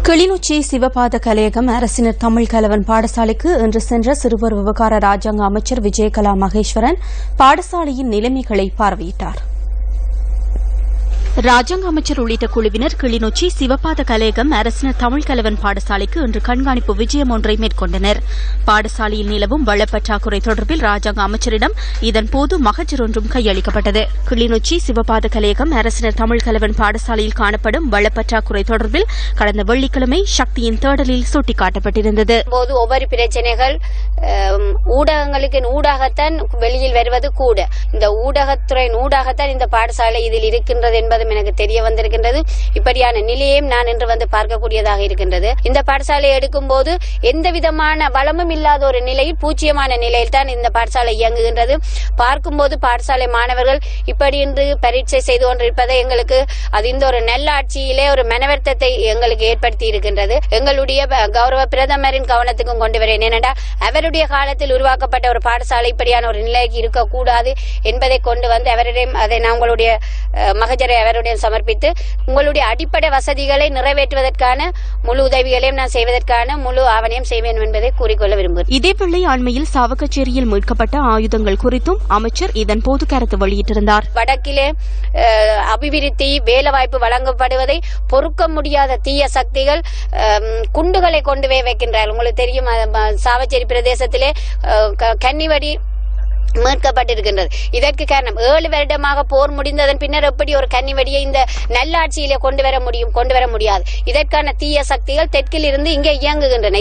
கிளிநொச்சி சிவபாத கலையகம் அரசினர் தமிழ் கலவன் பாடசாலைக்கு இன்று சென்ற சிறுவர் விவகார ராஜாங்க அமைச்சர் விஜயகலா மகேஸ்வரன் பாடசாலையின் நிலைமைகளை பார்வையிட்டார். ராஜாங்க அமைச்சர் உள்ளிட்ட குழுவினர் கிளிநொச்சி சிவபாத கலையகம் அரசினர் தமிழ் கலவன் பாடசாலைக்கு இன்று கண்காணிப்பு விஜயம் ஒன்றை மேற்கொண்டனர். பாடசாலையில் நிலவும் வளப்பற்றாக்குறை தொடர்பில் ராஜாங்க அமைச்சரிடம் இதன்போது மகஜர் ஒன்றும் கையளிக்கப்பட்டது. கிளிநொச்சி சிவபாத கலையகம் அரசினர் தமிழ் கலவன் பாடசாலையில் காணப்படும் வளப்பற்றாக்குறை தொடர்பில் கடந்த வெள்ளிக்கிழமை சக்தியின் தேடலில் சுட்டிக்காட்டப்பட்டிருந்தது. ஒவ்வொரு பிரச்சனைகள் ஊடகங்களுக்கு ஊடாகத்தான் வெளியில் வருவது கூட இந்த ஊடகத்துறையின் ஊடாகத்தான் இந்த பாடசாலை இதில் இருக்கின்றது என்பதும் எனக்கு தெரிய வந்திருக்கின்றது. இப்படியான நிலையையும் நான் இன்று வந்து பார்க்கக்கூடியதாக இருக்கின்றது. இந்த பாடசாலை எடுக்கும் போது எந்த விதமான வளமும் இல்லாத ஒரு நிலையில் பூச்சியமான நிலையில் தான் இந்த பாடசாலை இயங்குகின்றது. பார்க்கும்போது பாடசாலை மாணவர்கள் இப்படி இன்று பரீட்சை செய்து கொண்டிருப்பதை எங்களுக்கு அது இந்த ஒரு நல்லாட்சியிலே ஒரு மனவர்த்தத்தை எங்களுக்கு ஏற்படுத்தி இருக்கின்றது. எங்களுடைய கௌரவ பிரதமரின் கவனத்துக்கும் கொண்டு வரேன். ஏனென்றா அவருடைய காலத்தில் உருவாக்கப்பட்ட ஒரு பாடசாலை இப்படியான ஒரு நிலைக்கு இருக்கக்கூடாது என்பதை கொண்டு வந்து அவரிடம் அதை நான் உங்களுடைய மகஜரை அவருடைய சமர்ப்பித்து உங்களுடைய அடிப்படை வசதிகளை நிறைவேற்றுவதற்கான முழு உதவிகளையும் நான் செய்வதற்கான முழு ஆவணையம் செய்வேன் என்பதை கூறிக்கொள்ள விரும்புகிறேன். இதேவேளை அண்மையில் சாவகச்சேரியில் மீட்கப்பட்ட ஆயுதங்கள் குறித்தும் அமைச்சர் இதன்போது கருத்து வெளியிட்டிருந்தார். வடக்கிலே அபிவிருத்தி வேலைவாய்ப்பு வழங்கப்படுவதை பொறுக்க முடியாத தீய சக்திகள் குண்டுகளை கொண்டு போய் வைக்கின்றார்கள். உங்களுக்கு தெரியும், சாவச்சேரி பிரதேசத்திலே கன்னிவடி மீட்கப்பட்டிருக்கின்றது. இதற்கு காரணம் 7 வருடமாக போர் முடிந்ததன் பின்னர் எப்படி ஒரு கன்னிவெடியை இந்த நல்லாட்சியிலே கொண்டு வர முடியாது. இதற்கான தீய சக்திகள் தெற்கில் இருந்து இங்கே இயங்குகின்றன.